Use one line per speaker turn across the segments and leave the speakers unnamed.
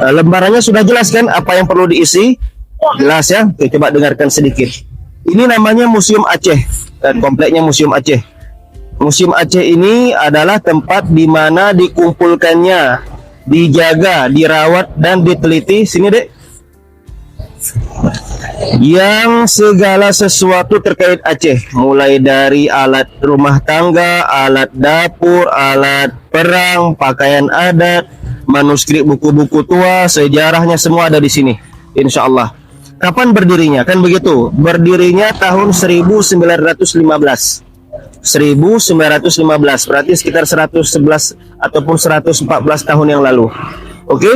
Lembarannya sudah jelas kan apa yang perlu diisi? Jelas ya. Oke, coba dengarkan sedikit. Ini namanya Museum Aceh dan kompleknya Museum Aceh. Museum Aceh ini adalah tempat di mana dikumpulkannya, dijaga, dirawat dan diteliti. Sini, Dek. Yang segala sesuatu terkait Aceh, mulai dari alat rumah tangga, alat dapur, alat perang, pakaian adat, manuskrip buku-buku tua, sejarahnya semua ada di sini. Insya Allah. Kapan berdirinya? Kan begitu. Berdirinya tahun 1915. 1915, berarti sekitar 111 ataupun 114 tahun yang lalu. Oke.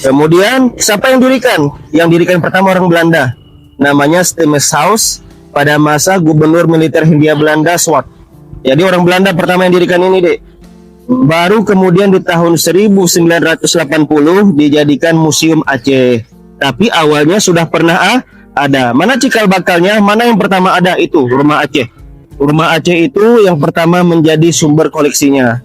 Kemudian siapa yang dirikan? Yang dirikan pertama orang Belanda. Namanya Steenhuis pada masa Gubernur Militer Hindia Belanda Swart. Jadi orang Belanda pertama yang dirikan ini, Dek. Baru kemudian di tahun 1980 dijadikan Museum Aceh. Tapi awalnya sudah pernah ada. Mana cikal bakalnya? Mana yang pertama ada? Itu Rumah Aceh. Rumah Aceh itu yang pertama menjadi sumber koleksinya.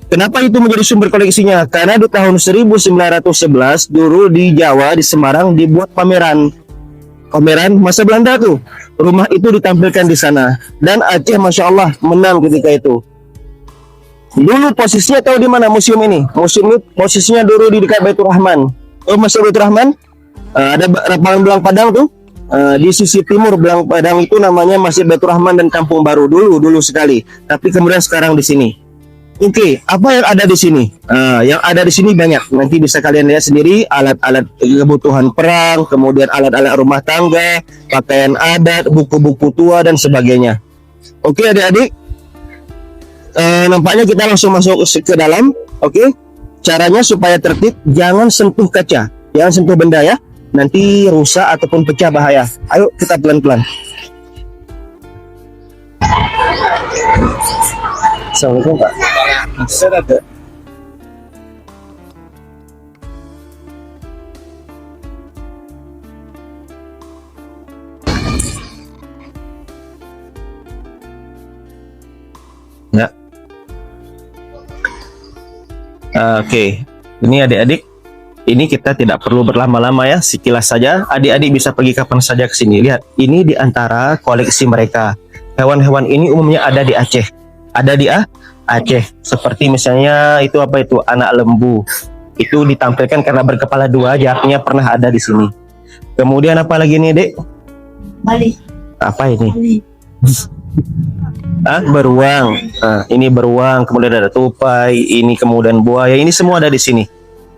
Kenapa itu menjadi sumber koleksinya? Karena di tahun 1911 dulu di Jawa, di Semarang dibuat pameran masa Belanda tuh. Rumah itu ditampilkan di sana. Dan Aceh Masya Allah menang ketika itu. Dulu posisinya tahu di mana museum ini? Museum ini posisinya dulu di dekat Baitur Rahman. Oh, Masjid Baitur Rahman? Ada Belang Padang tuh. Di sisi timur Belang Padang itu namanya Masjid Baitur Rahman dan Kampung Baru dulu sekali. Tapi kemudian sekarang di sini. Oke, apa yang ada di sini? Yang ada di sini banyak. Nanti bisa kalian lihat sendiri alat-alat kebutuhan perang, kemudian alat-alat rumah tangga, pakaian adat, buku-buku tua dan sebagainya. Oke, adik-adik. Nampaknya kita langsung masuk ke dalam. Oke. Caranya supaya tertib, jangan sentuh kaca, jangan sentuh benda ya. Nanti rusak ataupun pecah bahaya. Ayo kita pelan-pelan. Assalamualaikum Pak. Ya. Oke. Ini adik-adik. Ini kita tidak perlu berlama-lama ya, sekilas saja. Adik-adik bisa pergi kapan saja ke sini. Lihat, ini di antara koleksi mereka. Hewan-hewan ini umumnya ada di Aceh. Ada di Aceh. Seperti misalnya itu apa itu? Anak lembu. Itu ditampilkan karena berkepala dua, artinya pernah ada di sini. Kemudian apa lagi nih, Dek?
Bali.
Apa ini? Beruang. Ini beruang, kemudian ada tupai, ini kemudian buaya, ini semua ada di sini.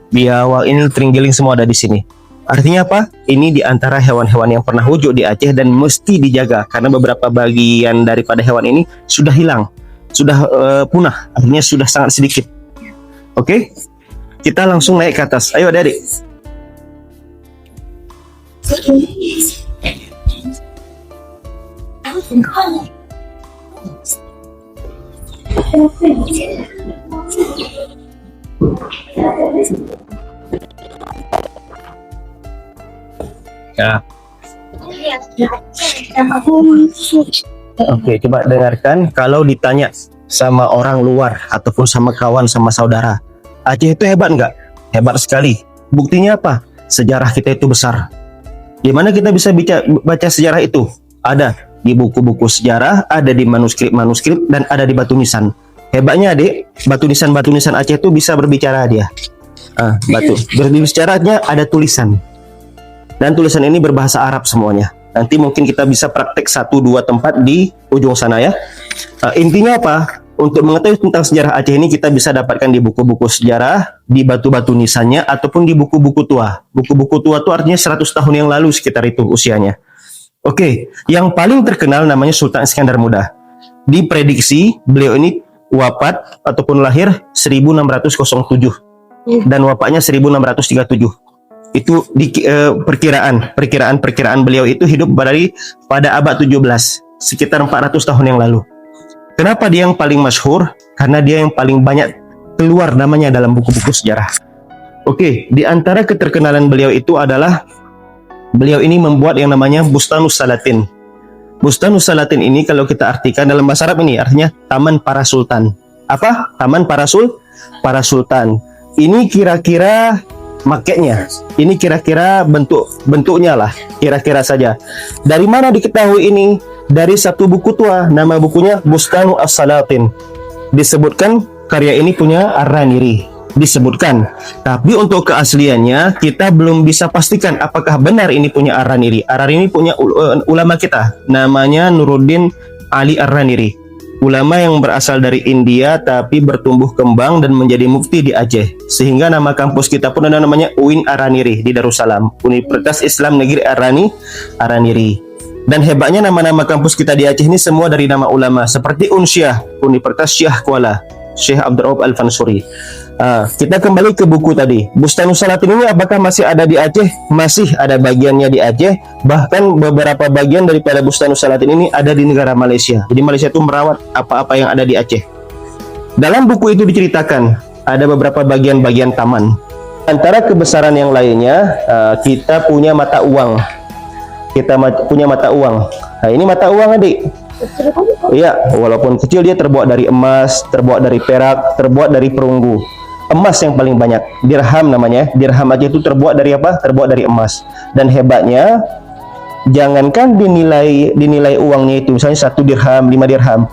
Biawak, ini terenggiling, semua ada di sini. Artinya apa? Ini di antara hewan-hewan yang pernah wujud di Aceh dan mesti dijaga karena beberapa bagian daripada hewan ini sudah hilang, sudah punah, artinya sudah sangat sedikit. Oke? Kita langsung naik ke atas. Ayo adik-adik. Ya. Oke, coba dengarkan. Kalau ditanya sama orang luar ataupun sama kawan, sama saudara, Aceh itu hebat nggak? Hebat sekali. Buktinya apa? Sejarah kita itu besar. Di mana kita bisa baca sejarah itu? Ada di buku-buku sejarah, ada di manuskrip-manuskrip, dan ada di batu nisan. Hebatnya adik, batu nisan Aceh itu bisa berbicara dia. Batu berbicaranya ada tulisan. Dan tulisan ini berbahasa Arab semuanya. Nanti mungkin kita bisa praktek 1-2 tempat di ujung sana ya. Intinya apa? Untuk mengetahui tentang sejarah Aceh ini kita bisa dapatkan di buku-buku sejarah, di batu-batu nisannya, ataupun di buku-buku tua. Buku-buku tua itu artinya 100 tahun yang lalu sekitar itu usianya. Oke, yang paling terkenal namanya Sultan Iskandar Muda. Diprediksi beliau ini wafat ataupun lahir 1607 dan wafatnya 1637. Itu di perkiraan beliau itu hidup pada abad 17, sekitar 400 tahun yang lalu. Kenapa dia yang paling masyhur? Karena dia yang paling banyak keluar namanya dalam buku-buku sejarah. Oke, di antara keterkenalan beliau itu adalah beliau ini membuat yang namanya Bustanus Salatin. Bustanus Salatin ini kalau kita artikan dalam bahasa Arab ini artinya Taman Para Sultan. Apa? Taman Para Sultan. Ini kira-kira maketnya. Ini kira-kira bentuknya lah, kira-kira saja. Dari mana diketahui ini? Dari satu buku tua, nama bukunya Bustanu As-Salatin. Disebutkan karya ini punya Ar-Raniri, disebutkan. Tapi untuk keasliannya kita belum bisa pastikan apakah benar ini punya Ar-Raniri. Ar-Raniri punya ulama kita, namanya Nuruddin Ali Ar-Raniri. Ulama yang berasal dari India tapi bertumbuh kembang dan menjadi mufti di Aceh. Sehingga nama kampus kita pun ada namanya UIN Ar-Raniri di Darussalam, Universitas Islam Negeri Ar-Raniri. Dan hebatnya nama-nama kampus kita di Aceh ini semua dari nama ulama, seperti Unsyah, Universitas Syah Kuala, Syekh Abdul Rauf Al-Fansuri. Kita kembali ke buku tadi. Bustanus Salatin ini apakah masih ada di Aceh? Masih ada bagiannya di Aceh. Bahkan beberapa bagian daripada Bustanus Salatin ini ada di negara Malaysia. Jadi Malaysia itu merawat apa-apa yang ada di Aceh. Dalam buku itu diceritakan ada beberapa bagian-bagian taman. Antara kebesaran yang lainnya, kita punya mata uang. Punya mata uang. Nah, ini mata uang, adik. Iya, walaupun kecil dia terbuat dari emas, terbuat dari perak, terbuat dari perunggu. Emas yang paling banyak, dirham namanya. Dirham aja itu terbuat dari apa? Terbuat dari emas. Dan hebatnya, jangankan dinilai uangnya itu, misalnya 1 dirham, 5 dirham,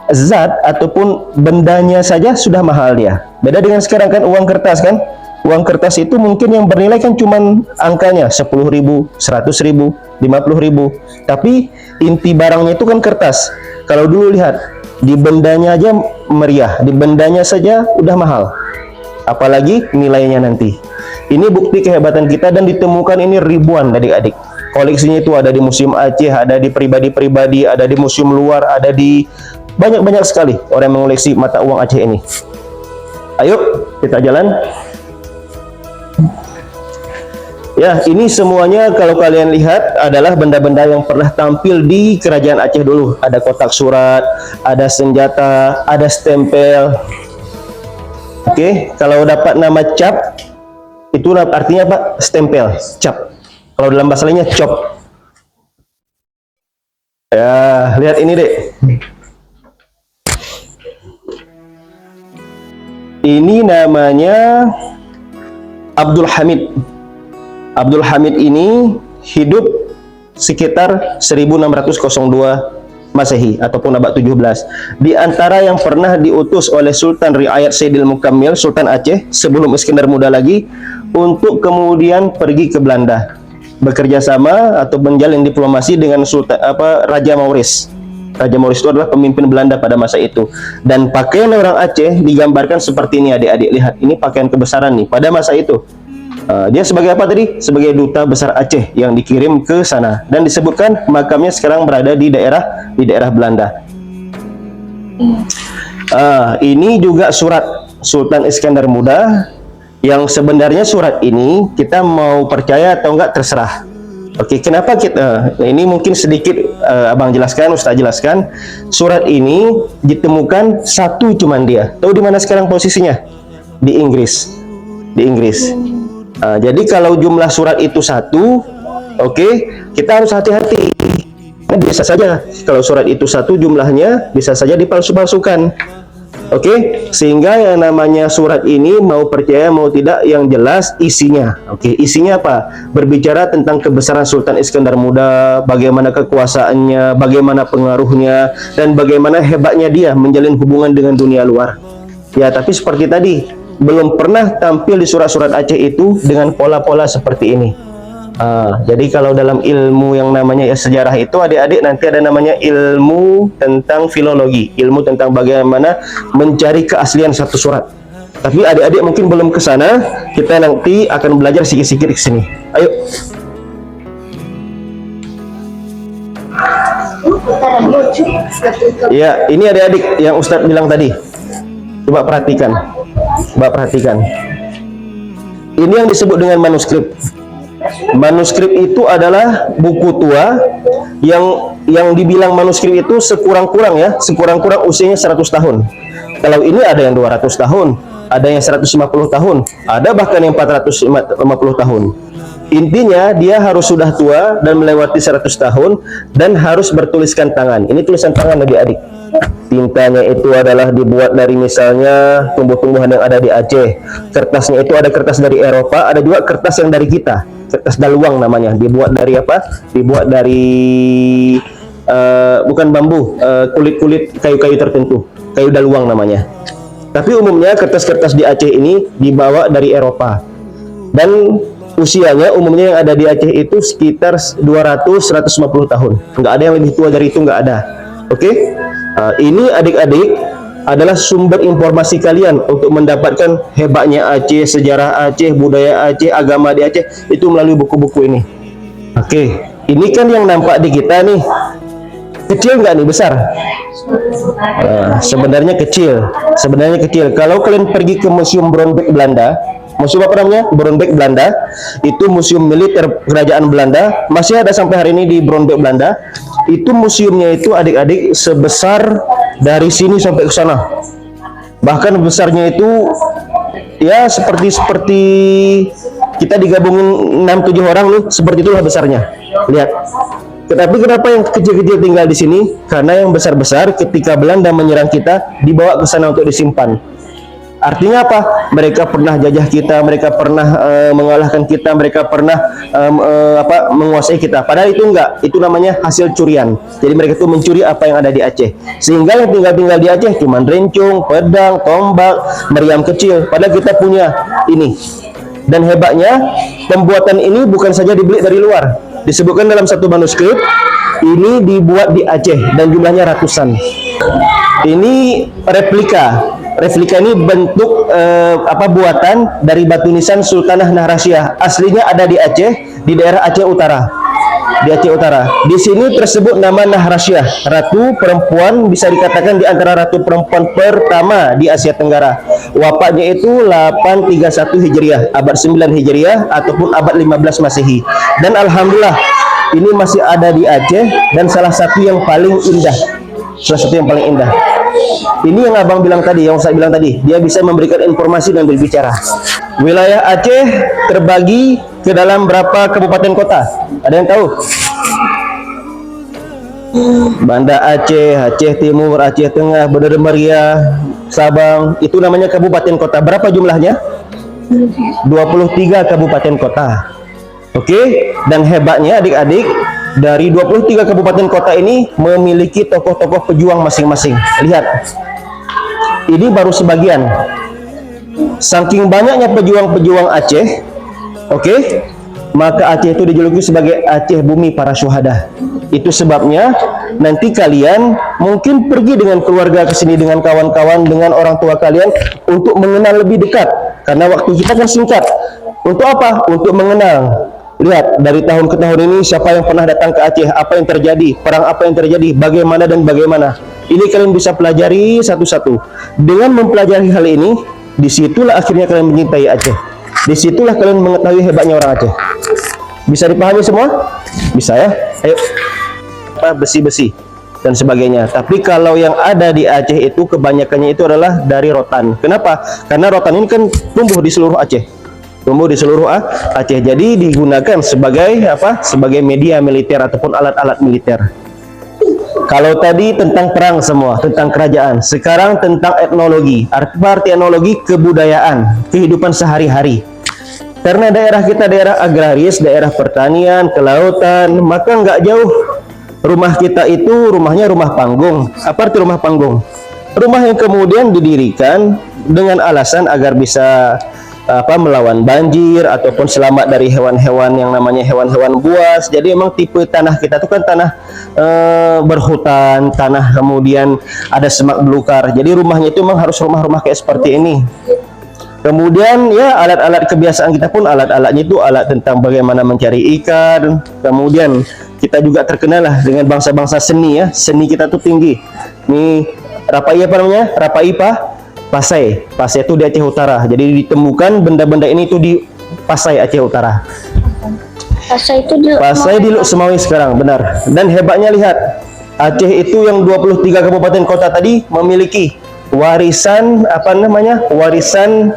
zat ataupun bendanya saja sudah mahal dia. Beda dengan sekarang kan, uang kertas kan. Uang kertas itu mungkin yang bernilai kan cuman angkanya 10.000, 100.000, 50.000. Tapi inti barangnya itu kan kertas. Kalau dulu lihat, di bendanya aja meriah, di bendanya saja udah mahal. Apalagi nilainya nanti. Ini bukti kehebatan kita dan ditemukan ini ribuan adik-adik. Koleksinya itu ada di Museum Aceh, ada di pribadi-pribadi, ada di museum luar, ada di banyak-banyak sekali orang yang mengoleksi mata uang Aceh ini. Ayo kita jalan. Ya, ini semuanya kalau kalian lihat adalah benda-benda yang pernah tampil di kerajaan Aceh dulu. Ada kotak surat, ada senjata, ada stempel. Oke, kalau dapat nama cap, itu artinya apa? Stempel, cap. Kalau dalam bahasa lainnya cop. Ya, lihat ini dek. Ini namanya Abdul Hamid. Abdul Hamid ini hidup sekitar 1602 Masehi ataupun abad 17. Di antara yang pernah diutus oleh Sultan Riayat Saidil Mukammil, Sultan Aceh sebelum Iskandar Muda lagi, untuk kemudian pergi ke Belanda, bekerja sama atau menjalin diplomasi dengan Raja Maurice. Raja Maurice itu adalah pemimpin Belanda pada masa itu. Dan pakaian orang Aceh digambarkan seperti ini, adik-adik. Lihat, ini pakaian kebesaran nih pada masa itu. Dia sebagai apa tadi? Sebagai duta besar Aceh yang dikirim ke sana, dan disebutkan makamnya sekarang berada di daerah Belanda. Ini juga surat Sultan Iskandar Muda, yang sebenarnya surat ini kita mau percaya atau enggak terserah. Oke, kenapa kita ini mungkin sedikit abang jelaskan, Ustaz jelaskan. Surat ini ditemukan satu cuman dia. Tahu di mana sekarang posisinya? Di Inggris. Di Inggris. Jadi kalau jumlah surat itu satu, oke, kita harus hati-hati. Bisa saja kalau surat itu satu jumlahnya bisa saja dipalsu-palsukan. Oke, sehingga yang namanya surat ini mau percaya mau tidak, yang jelas isinya. Oke, isinya apa? Berbicara tentang kebesaran Sultan Iskandar Muda, bagaimana kekuasaannya, bagaimana pengaruhnya, dan bagaimana hebatnya dia menjalin hubungan dengan dunia luar. Ya, tapi seperti tadi, belum pernah tampil di surat-surat Aceh itu dengan pola-pola seperti ini. Jadi kalau dalam ilmu yang namanya sejarah itu, adik-adik, nanti ada namanya ilmu tentang filologi, ilmu tentang bagaimana mencari keaslian satu surat. Tapi adik-adik mungkin belum ke sana, kita nanti akan belajar sedikit-sedikit di sini. Ayo. Ya, ini adik-adik yang Ustadz bilang tadi. Coba perhatikan. Ini yang disebut dengan manuskrip. Manuskrip itu adalah buku tua yang dibilang manuskrip itu sekurang-kurang usianya 100 tahun. Kalau ini ada yang 200 tahun, ada yang 150 tahun, ada bahkan yang 450 tahun. Intinya dia harus sudah tua dan melewati 100 tahun dan harus bertuliskan tangan. Ini tulisan tangan adik-adik. Tintanya itu adalah dibuat dari misalnya tumbuh-tumbuhan yang ada di Aceh. Kertasnya itu ada kertas dari Eropa, ada juga kertas yang dari kita. Kertas daluang namanya. Dibuat dari apa? Dibuat dari bukan bambu, kulit-kulit kayu-kayu tertentu. Kayu daluang namanya. Tapi umumnya kertas-kertas di Aceh ini dibawa dari Eropa. Dan usianya umumnya yang ada di Aceh itu sekitar 200-150 tahun. Nggak ada yang lebih tua dari itu, nggak ada. Oke? Ini adik-adik adalah sumber informasi kalian untuk mendapatkan hebatnya Aceh, sejarah Aceh, budaya Aceh, agama di Aceh itu melalui buku-buku ini. Oke, ini kan yang nampak di kita nih. Kecil nggak nih, besar? Sebenarnya kecil. Sebenarnya kecil. Kalau kalian pergi ke Museum Bronbeek Belanda, museum apa namanya? Bronbeek Belanda, itu museum militer kerajaan Belanda, masih ada sampai hari ini di Bronbeek Belanda. Itu museumnya itu adik-adik sebesar dari sini sampai ke sana. Bahkan besarnya itu ya seperti kita digabungin 6-7 orang nih, seperti itulah besarnya. Lihat. Tetapi kenapa yang kecil-kecil tinggal di sini? Karena yang besar-besar ketika Belanda menyerang kita dibawa ke sana untuk disimpan. Artinya apa? Mereka pernah jajah kita, mereka pernah mengalahkan kita, mereka pernah menguasai kita. Padahal itu enggak, itu namanya hasil curian. Jadi mereka itu mencuri apa yang ada di Aceh. Sehingga yang tinggal di Aceh cuma rencong, pedang, tombak, meriam kecil. Padahal kita punya ini. Dan hebatnya, pembuatan ini bukan saja dibeli dari luar. Disebutkan dalam satu manuskrip, ini dibuat di Aceh dan jumlahnya ratusan. Ini replika. Replika ini bentuk buatan dari batu nisan Sultanah Nahrasyah. Aslinya ada di Aceh, di daerah Aceh Utara. Di Aceh Utara. Di sini tersebut nama Nahrasyah, ratu perempuan, bisa dikatakan di antara ratu perempuan pertama di Asia Tenggara. Wafatnya itu 831 Hijriah, abad 9 Hijriah ataupun abad 15 Masehi. Dan alhamdulillah ini masih ada di Aceh dan salah satu yang paling indah. Salah satu yang paling indah. Ini yang abang bilang tadi, yang saya bilang tadi, dia bisa memberikan informasi dan berbicara. Wilayah Aceh terbagi ke dalam berapa kabupaten kota? Ada yang tahu? Banda Aceh, Aceh Timur, Aceh Tengah, Banda Meriah, Sabang, itu namanya kabupaten kota. Berapa jumlahnya? 23 kabupaten kota. Oke, dan hebatnya adik-adik, dari 23 kabupaten kota ini memiliki tokoh-tokoh pejuang masing-masing. Lihat, ini baru sebagian. Saking banyaknya pejuang-pejuang Aceh, oke, maka Aceh itu dijuluki sebagai Aceh Bumi Para Syuhada. Itu sebabnya nanti kalian mungkin pergi dengan keluarga ke sini, dengan kawan-kawan, dengan orang tua kalian untuk mengenal lebih dekat. Karena waktu kita kan singkat. Untuk apa? Untuk mengenal. Lihat, dari tahun ke tahun ini siapa yang pernah datang ke Aceh, apa yang terjadi, perang apa yang terjadi, bagaimana dan bagaimana. Ini kalian bisa pelajari satu-satu. Dengan mempelajari hal ini, disitulah akhirnya kalian mencintai Aceh. Disitulah kalian mengetahui hebatnya orang Aceh. Bisa dipahami semua? Bisa ya? Ayo. Besi-besi dan sebagainya. Tapi kalau yang ada di Aceh itu kebanyakannya itu adalah dari rotan. Kenapa? Karena rotan ini kan tumbuh di seluruh Aceh. Tumbuh di seluruh Aceh. Jadi digunakan sebagai apa? Sebagai media militer ataupun alat-alat militer. Kalau tadi tentang perang semua, tentang kerajaan. Sekarang tentang etnologi. Arti etnologi kebudayaan, kehidupan sehari-hari. Karena daerah kita daerah agraris, daerah pertanian, kelautan, maka nggak jauh rumah kita itu rumahnya rumah panggung. Apa arti rumah panggung? Rumah yang kemudian didirikan dengan alasan agar bisa melawan banjir ataupun selamat dari hewan-hewan yang namanya hewan-hewan buas. Jadi memang tipe tanah kita itu kan tanah berhutan, tanah kemudian ada semak belukar. Jadi rumahnya itu memang harus rumah-rumah kayak seperti ini. Kemudian ya alat-alat kebiasaan kita pun alat-alatnya itu alat tentang bagaimana mencari ikan. Kemudian kita juga terkenal lah dengan bangsa-bangsa seni ya. Seni kita tuh tinggi. Ini Rapai apa namanya? Rapai Pasai. Pasai itu di Aceh Utara. Jadi ditemukan benda-benda ini itu di Pasai Aceh Utara.
Pasai itu di
Luk Semawi sekarang, benar. Dan hebatnya lihat, Aceh itu yang 23 kabupaten kota tadi memiliki warisan warisan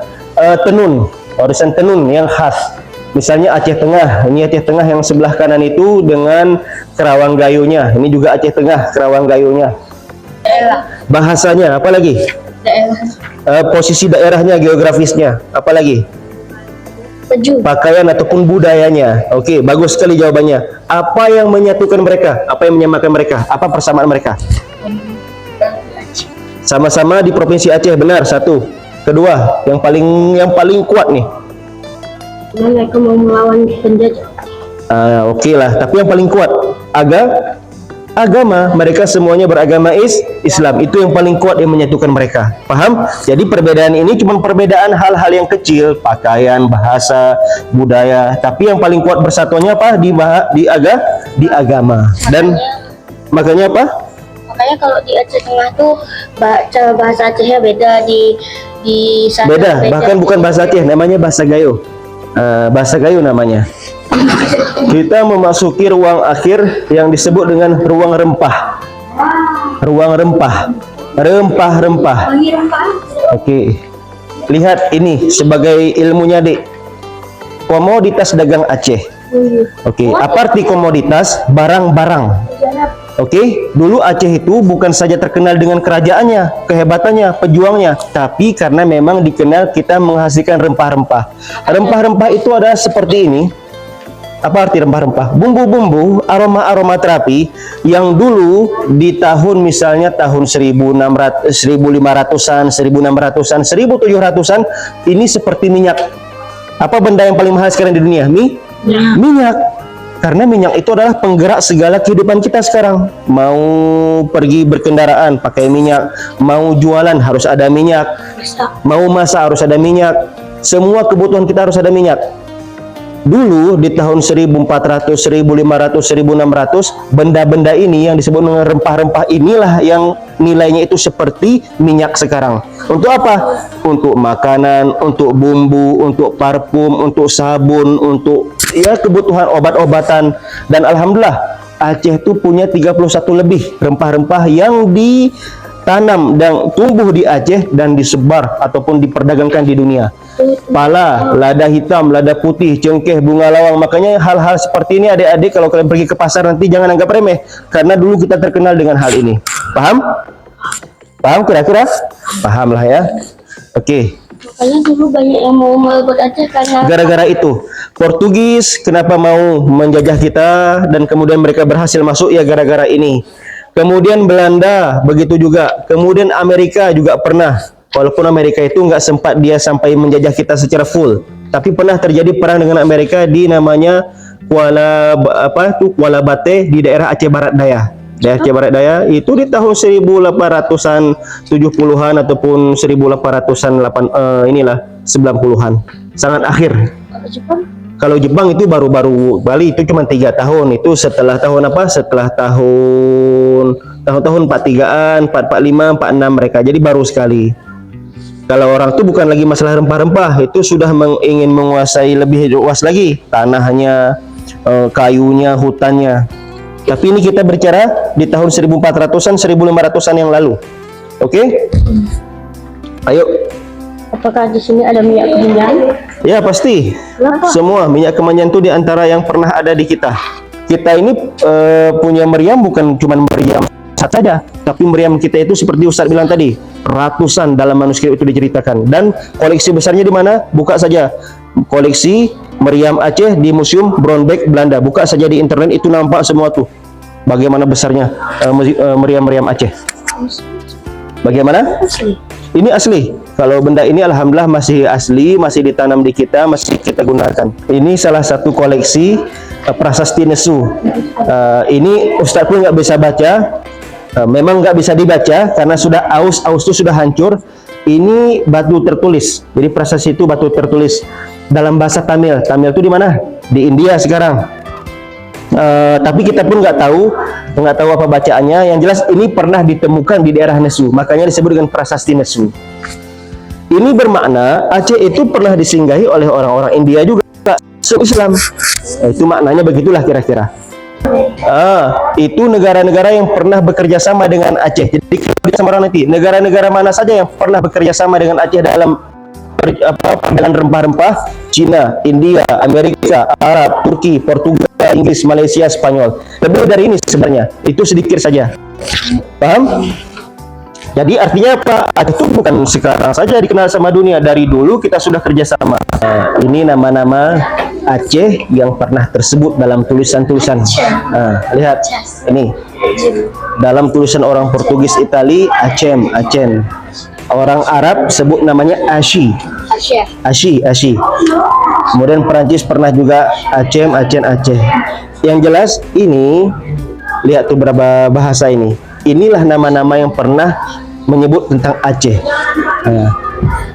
tenun. Warisan tenun yang khas. Misalnya Aceh Tengah. Ini Aceh Tengah yang sebelah kanan itu dengan Kerawang Gayunya. Ini juga Aceh Tengah Kerawang Gayunya.
Daerah.
Bahasanya, apa lagi?
Daerah.
Posisi daerahnya, geografisnya, apa lagi?
Baju.
Pakaian ataupun budayanya. Oke, bagus sekali jawabannya. Apa yang menyatukan mereka? Apa yang menyamakan mereka? Apa persamaan mereka? Sama-sama di Provinsi Aceh, benar. Satu. Kedua, yang paling kuat nih.
Mereka mau melawan penjajah.
Oke lah, tapi yang paling kuat agama, mereka semuanya beragama Islam. Itu yang paling kuat yang menyatukan mereka. Paham? Jadi perbedaan ini cuma perbedaan hal-hal yang kecil, pakaian, bahasa, budaya. Tapi yang paling kuat persatuannya apa? Di agama. Dan makanya apa?
Makanya kalau di Aceh Tengah tuh cara bahasa Acehnya beda di sana.
Beda, bahkan bukan bahasa Aceh, namanya bahasa Gayo. Bahasa Gayo namanya. Kita memasuki ruang akhir yang disebut dengan ruang rempah. Ruang rempah. Rempah-rempah. Oke. Lihat ini sebagai ilmunya, Dik. Komoditas dagang Aceh. Oke, apa arti komoditas? Barang-barang. Oke, dulu Aceh itu bukan saja terkenal dengan kerajaannya, kehebatannya, pejuangnya, tapi karena memang dikenal kita menghasilkan rempah-rempah. Rempah-rempah itu ada seperti ini. Apa arti rempah-rempah? Bumbu-bumbu, aroma-aroma terapi yang dulu di tahun misalnya tahun 1600, 1500-an, 1600-an, 1700-an ini seperti minyak. Apa benda yang paling mahal sekarang di dunia? Minyak. Karena minyak itu adalah penggerak segala kehidupan kita sekarang. Mau pergi berkendaraan pakai minyak, mau jualan harus ada minyak, mau masak harus ada minyak. Semua kebutuhan kita harus ada minyak. Dulu di tahun 1400, 1500, 1600, benda-benda ini yang disebut dengan rempah-rempah inilah yang nilainya itu seperti minyak sekarang. Untuk apa? Untuk makanan, untuk bumbu, untuk parfum, untuk sabun, untuk kebutuhan obat-obatan. Dan alhamdulillah Aceh itu punya 31 lebih rempah-rempah yang ditanam dan tumbuh di Aceh dan disebar ataupun diperdagangkan di dunia. Pala, lada hitam, lada putih, cengkeh, bunga lawang. Makanya hal-hal seperti ini adik-adik kalau kalian pergi ke pasar nanti jangan anggap remeh, karena dulu kita terkenal dengan hal ini. Paham? Paham kira-kira? Paham lah ya. Oke.
Makanya dulu banyak yang mau merebut Aceh karena
Gara-gara itu Portugis kenapa mau menjajah kita dan kemudian mereka berhasil masuk ya gara-gara ini. Kemudian Belanda begitu juga. Kemudian Amerika juga pernah. Walaupun Amerika itu nggak sempat dia sampai menjajah kita secara full, tapi pernah terjadi perang dengan Amerika di namanya Kuala Bate di daerah Aceh Barat Daya. Daerah Aceh Barat Daya itu di tahun 1870-an 70-an ataupun 1800-an 90-an. Sangat akhir. Kalau Jepang itu baru-baru, Bali itu cuma 3 tahun. Itu setelah tahun apa? Setelah tahun 43-an, 45, 46 mereka. Jadi baru sekali. Kalau orang itu bukan lagi masalah rempah-rempah, itu sudah ingin menguasai lebih luas lagi tanahnya, kayunya, hutannya. Tapi ini kita berbicara di tahun 1400-an, 1500-an yang lalu. Oke? Ayo.
apakah di sini ada minyak kemenyan?
Ya pasti.
Kenapa?
Semua minyak kemenyan itu di antara yang pernah ada di kita. Kita ini punya meriam bukan cuma meriam saja, tapi meriam kita itu seperti Ustadz bilang tadi, ratusan dalam manuskrip itu diceritakan. Dan koleksi besarnya di mana? Buka saja koleksi meriam Aceh di Museum Brownback Belanda. Buka saja di internet, itu nampak semua tuh bagaimana besarnya meriam-meriam Aceh. Bagaimana?
Asli.
Ini asli. Kalau benda ini alhamdulillah masih asli, masih ditanam di kita, masih kita gunakan. Ini salah satu koleksi prasasti Nesu. Ini Ustadz pun nggak bisa baca. Memang nggak bisa dibaca karena sudah aus itu sudah hancur. Ini batu tertulis. Jadi prasasti itu batu tertulis dalam bahasa Tamil. Tamil itu di mana? Di India sekarang. Tapi kita pun nggak tahu apa bacaannya. Yang jelas ini pernah ditemukan di daerah Nesu, makanya disebut dengan prasasti Nesu. Ini bermakna Aceh itu pernah disinggahi oleh orang-orang India juga, Islam. Itu maknanya begitulah kira-kira. Itu negara-negara yang pernah bekerja sama dengan Aceh. Jadi sama orang nanti negara-negara mana saja yang pernah bekerja sama dengan Aceh dalam rempah-rempah: Cina, India, Amerika, Arab, Turki, Portugal, Inggris, Malaysia, Spanyol. Lebih dari ini sebenarnya, itu sedikit saja. Paham? Jadi artinya apa? Aceh itu bukan sekarang saja dikenal sama dunia, dari dulu kita sudah kerjasama. Ini nama-nama Aceh yang pernah tersebut dalam tulisan-tulisan. Lihat ini dalam tulisan orang Portugis Itali Acem, Acen. Orang Arab sebut namanya Ashi. Ashi. Kemudian Perancis pernah juga Acem, Acen, Aceh. Yang jelas ini, lihat tuh berapa bahasa ini. Inilah nama-nama yang pernah menyebut tentang Aceh.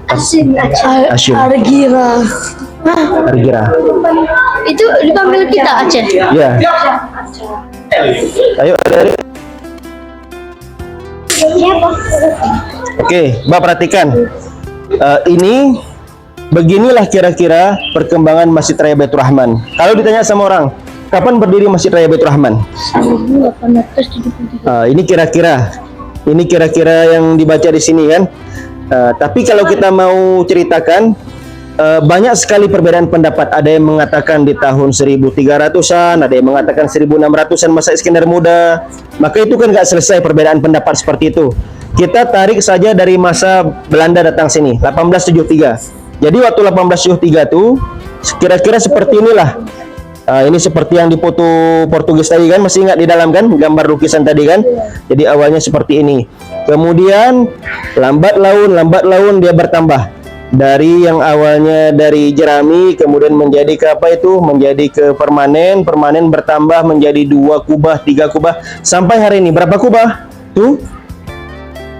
Asin,
Asyik.
Argira.
Argira.
Itu dipanggil kita Aceh.
Ya. Ayo dari. Oke, Mbak perhatikan. Ini beginilah kira-kira perkembangan Masjid Raya Baitur Rahman. Kalau ditanya sama orang, kapan berdiri Masjid Raya Baitur Rahman?
1873.
Ini kira-kira yang dibaca di sini kan. Tapi kalau kita mau ceritakan, banyak sekali perbedaan pendapat. Ada yang mengatakan di tahun 1300-an, ada yang mengatakan 1600-an masa Iskandar Muda. Maka itu kan nggak selesai perbedaan pendapat seperti itu. Kita tarik saja dari masa Belanda datang sini, 1873. Jadi waktu 1873 tuh kira-kira seperti inilah. Ini seperti yang di foto Portugis tadi kan, masih ingat di dalam kan gambar lukisan tadi kan. Jadi awalnya seperti ini. Kemudian lambat laun dia bertambah. Dari yang awalnya dari jerami kemudian menjadi ke apa itu? Menjadi ke permanen bertambah menjadi 2 kubah, 3 kubah sampai hari ini berapa kubah? Tuh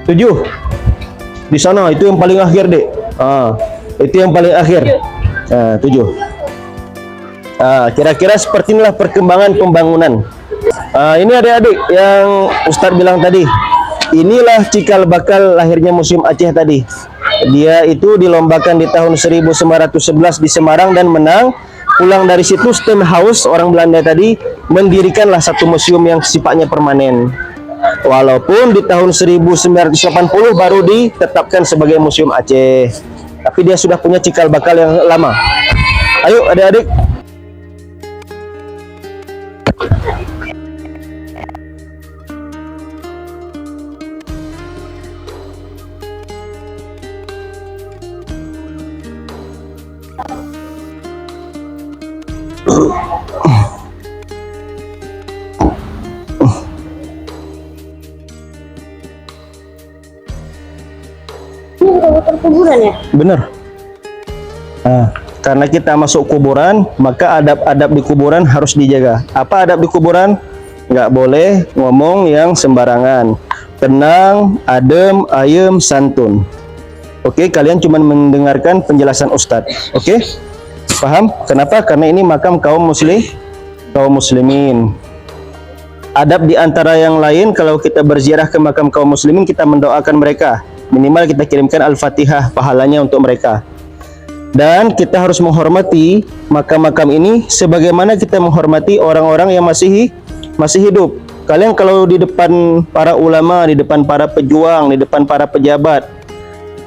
7. Di sana itu yang paling akhir, Dek. Itu yang paling akhir. 7. Kira-kira seperti inilah perkembangan pembangunan. Ini adik-adik yang Ustadz bilang tadi. Inilah cikal bakal lahirnya Museum Aceh tadi. Dia itu dilombakan di tahun 1911 di Semarang dan menang. Pulang dari situ Stem House orang Belanda tadi mendirikanlah satu museum yang sifatnya permanen. Walaupun di tahun 1980 baru ditetapkan sebagai Museum Aceh. Tapi dia sudah punya cikal bakal yang lama. Ayo adik-adik.
Ini udah kuburan ya?
Bener. Karena kita masuk kuburan, maka adab-adab di kuburan harus dijaga. Apa adab di kuburan? Nggak boleh ngomong yang sembarangan. Tenang, adem, ayem, santun. Oke, kalian cuma mendengarkan penjelasan Ustadz. Oke? Paham? Kenapa? Karena ini makam kaum muslimin. Adab di antara yang lain, kalau kita berziarah ke makam kaum muslimin, kita mendoakan mereka. Minimal kita kirimkan Al-Fatihah pahalanya untuk mereka. Dan kita harus menghormati makam-makam ini sebagaimana kita menghormati orang-orang yang masih hidup. Kalian kalau di depan para ulama, di depan para pejuang, di depan para pejabat,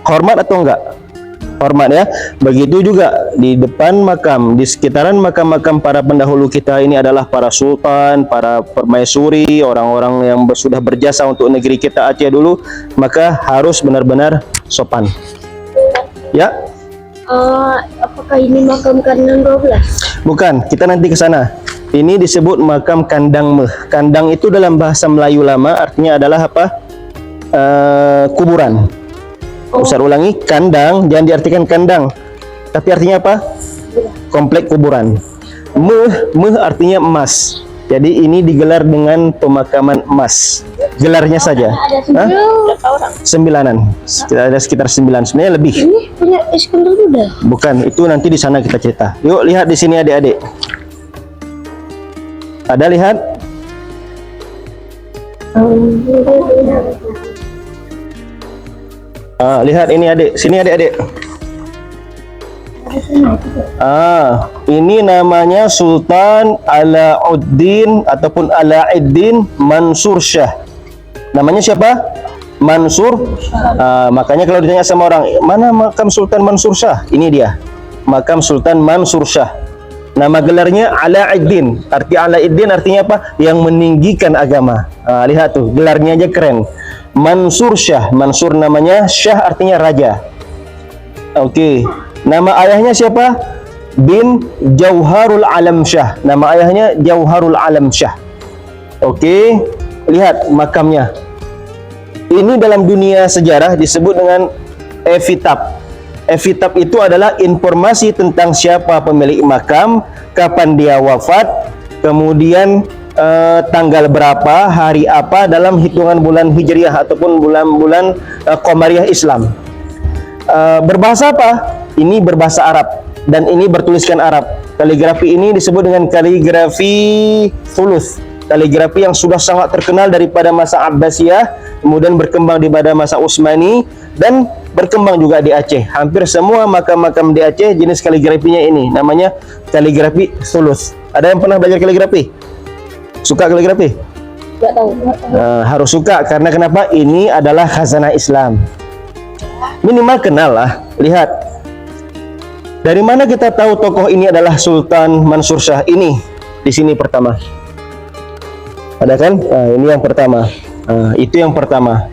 hormat atau enggak? Hormat ya. Begitu juga di depan makam, di sekitaran makam-makam para pendahulu kita ini adalah para sultan, para permaisuri, orang-orang yang sudah berjasa untuk negeri kita Aceh dulu, maka harus benar-benar sopan. Ya.
Apakah ini makam kandang 12?
Bukan, kita nanti ke sana. Ini disebut makam kandang meh. Kandang itu dalam bahasa Melayu lama artinya adalah apa? Kuburan. Ustaz ulangi, kandang jangan diartikan kandang, tapi artinya apa? Komplek kuburan. Meh artinya emas. Jadi ini digelar dengan pemakaman emas. Gelarnya saja.
Ada
9-an. Ada sekitar 9. Sebenarnya lebih.
Ini punya Iskandar Muda?
Bukan, itu nanti di sana kita cerita. Yuk lihat di sini adik-adik. Ada lihat? Lihat ini adik. Sini adik-adik. Ini namanya Sultan Alauddin ataupun Alauddin Mansur Shah. Namanya siapa? Mansur. Makanya kalau ditanya sama orang, mana makam Sultan Mansur Shah? Ini dia, makam Sultan Mansur Shah. Nama gelarnya Alauddin. Arti Alauddin artinya apa? Yang meninggikan agama. Lihat tuh, gelarnya aja keren. Mansur Shah. Mansur namanya, Shah artinya raja. Oke. Nama ayahnya siapa? Bin Jauharul Alam Shah. Nama ayahnya Jauharul Alam Shah. Oke. Lihat makamnya. Ini dalam dunia sejarah disebut dengan epitaf. Epitaf itu adalah informasi tentang siapa pemilik makam, kapan dia wafat, kemudian tanggal berapa, hari apa dalam hitungan bulan Hijriah ataupun bulan-bulan Qamariyah Islam. Berbahasa apa? Ini berbahasa Arab dan ini bertuliskan Arab. Kaligrafi ini disebut dengan kaligrafi thuluth. Kaligrafi yang sudah sangat terkenal daripada masa Abbasiyah, kemudian berkembang di pada masa Utsmani dan berkembang juga di Aceh. Hampir semua makam-makam di Aceh jenis kaligrafinya ini namanya kaligrafi thuluth. Ada yang pernah belajar kaligrafi? Suka kaligrafi?
Nggak tahu.
Harus suka karena kenapa? Ini adalah khazanah Islam. Minimal kenal lah. Lihat. Dari mana kita tahu tokoh ini adalah Sultan Mansur Shah? Ini di sini pertama. Ada kan? Ini yang pertama. Itu yang pertama.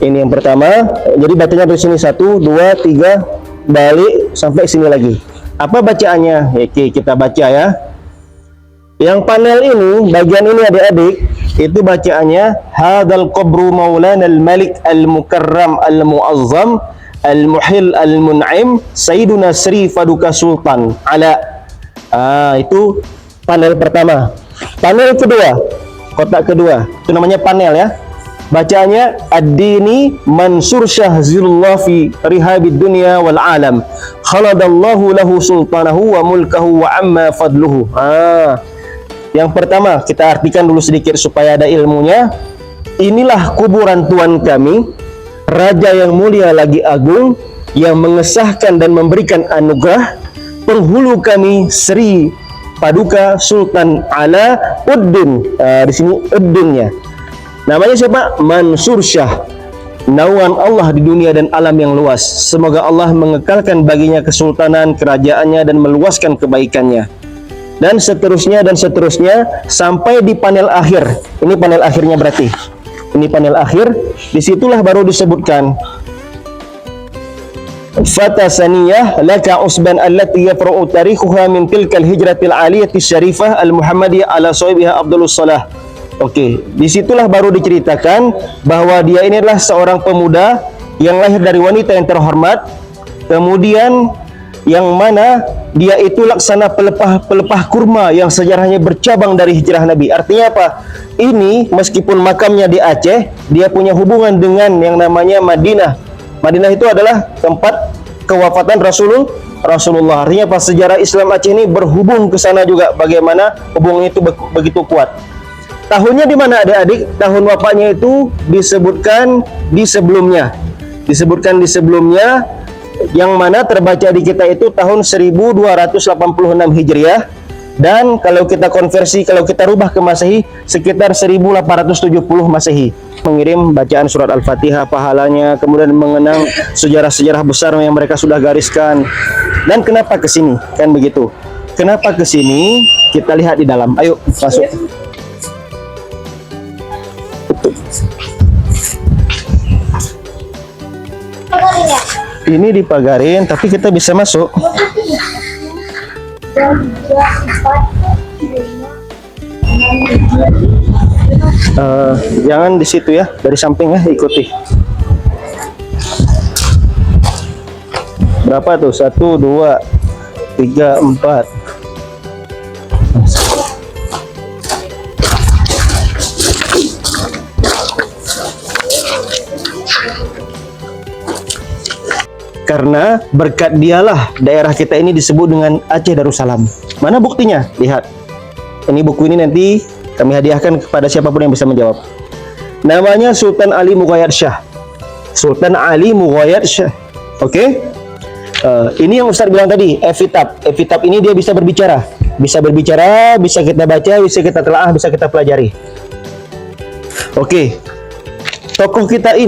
Ini yang pertama. Jadi bacanya dari sini 1, 2, 3, balik sampai sini lagi. Apa bacaannya? Oke, kita baca ya. Yang panel ini, bagian ini adik-adik, itu bacaannya Hadzal qabru Maulana al-Malik al-Mukarram al-Muazzam al-Muhil al-Mun'im Sayyiduna Sri Faduka Sultan Ala. Itu panel pertama. Panel kedua, kotak kedua, itu namanya panel ya. Bacaannya Ad-Dini Mansur Shah Zilullah fi rihabid dunya wal alam khaladallahu lahu sultanahu wa mulkahu wa amma fadluhu. Yang pertama kita artikan dulu sedikit supaya ada ilmunya. Inilah kuburan Tuan kami, Raja yang mulia lagi agung, yang mengesahkan dan memberikan anugerah, penghulu kami Sri Paduka Sultan Ala Uddin. Di sini Uddinnya. Namanya siapa? Mansur Shah. Naungan Allah di dunia dan alam yang luas. Semoga Allah mengekalkan baginya kesultanan, kerajaannya dan meluaskan kebaikannya. Dan seterusnya sampai di panel akhir. Ini panel akhirnya berarti. Ini panel akhir. Disitulah baru disebutkan Fata saniyah laka usban allati yafra'u tarikhuha min tilkal hijratil aliyati syarifah al-Muhammadiyah ala sahibiha Abdulus Salah. Oke, disitulah baru diceritakan bahwa dia ini adalah seorang pemuda yang lahir dari wanita yang terhormat, kemudian yang mana dia itu laksana pelepah kurma yang sejarahnya bercabang dari hijrah Nabi. Artinya apa? Ini meskipun makamnya di Aceh, dia punya hubungan dengan yang namanya Madinah. Madinah itu adalah tempat kewafatan Rasulullah. Artinya pas sejarah Islam Aceh ini berhubung ke sana juga, bagaimana hubungan itu begitu kuat. Tahunnya di mana adik-adik? Tahun wafatnya itu disebutkan di sebelumnya. Yang mana terbaca di kita itu tahun 1286 Hijriah. Dan kalau kita konversi, kalau kita rubah ke Masehi, sekitar 1870 Masehi. Mengirim bacaan surat Al-Fatihah, pahalanya, kemudian mengenang sejarah-sejarah besar yang mereka sudah gariskan. Dan kenapa ke sini? Kan begitu. Kenapa ke sini? Kita lihat di dalam. Ayo, masuk. Ini dipagarin, tapi kita bisa masuk. Jangan di situ ya, dari samping ya, ikuti. Berapa tuh? 1, 2, 3, 4. Karena berkat dialah daerah kita ini disebut dengan Aceh Darussalam. Mana buktinya? Lihat. Ini buku ini nanti kami hadiahkan kepada siapapun yang bisa menjawab. Namanya Sultan Ali Mughayat Shah. Sultan Ali Mughayat Shah. Oke? Ini yang Ustaz bilang tadi, epitaf. Epitaf ini dia bisa berbicara. Bisa berbicara, bisa kita baca, bisa kita telaah, bisa kita pelajari. Oke. Tokoh kita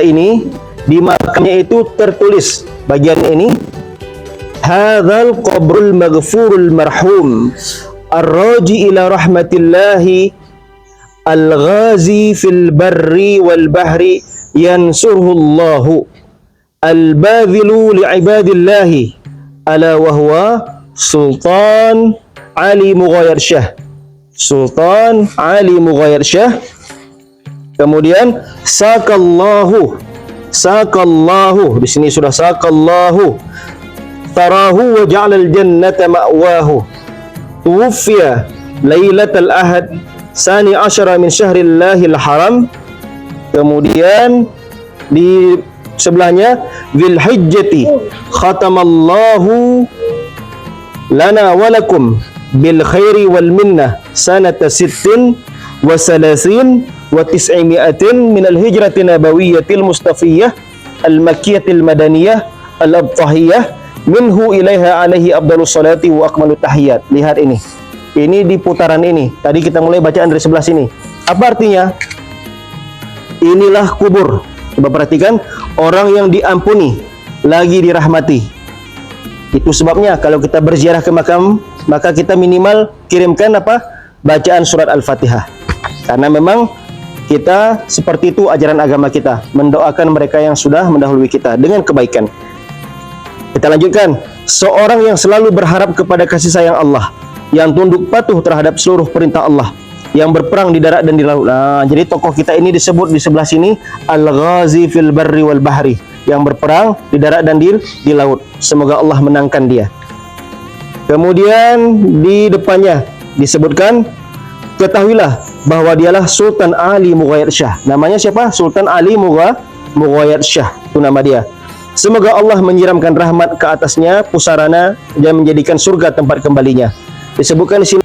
ini di makamnya itu tertulis bagian ini, hadzal qabrul maghfurul marhum ar-raji ila rahmatillahi al-ghazi fil barri wal bahri yansuruhu Allahu, al-badhilu li'ibadillahi, ala wa huwa Sultan Ali Mughayir Shah. Sultan Ali Mughayir Shah. Kemudian sakallahu, di sini sudah sakallahu, tarahu wa ja'alal jannata ma'wahu, tuwfiya lailatal ahad sani asyara min syahrillahil haram. Kemudian di sebelahnya Dzul Hijjati khatamallahu lana walakum bil khairi wal minnah sanata sittin wa salasin wa tis'imi'atin min al hijrati nabawiyyatil mustafiyyah al makkiyatil madaniyah al abtahiyah minhu ilaiha alaihi afdalus salati wa akmalut tahiyat. Lihat ini di putaran ini. Tadi kita mulai bacaan dari sebelah sini. Apa artinya? Inilah kubur. Coba perhatikan, orang yang diampuni lagi dirahmati. Itu sebabnya kalau kita berziarah ke makam, maka kita minimal kirimkan apa? Bacaan surat Al-Fatihah. Karena memang kita seperti itu ajaran agama kita, mendoakan mereka yang sudah mendahului kita dengan kebaikan. Kita lanjutkan. Seorang yang selalu berharap kepada kasih sayang Allah, yang tunduk patuh terhadap seluruh perintah Allah, yang berperang di darat dan di laut. Nah, jadi tokoh kita ini disebut di sebelah sini al-ghazi fil barri wal bahri, yang berperang di darat dan di laut. Semoga Allah menangkan dia. Kemudian di depannya disebutkan, ketahuilah bahwa dialah Sultan Ali Mughayir Shah. Namanya siapa? Sultan Ali Mughayir Shah. Itu nama dia. Semoga Allah menyiramkan rahmat ke atasnya, pusarana, dan menjadikan surga tempat kembalinya. Disebutkan di sini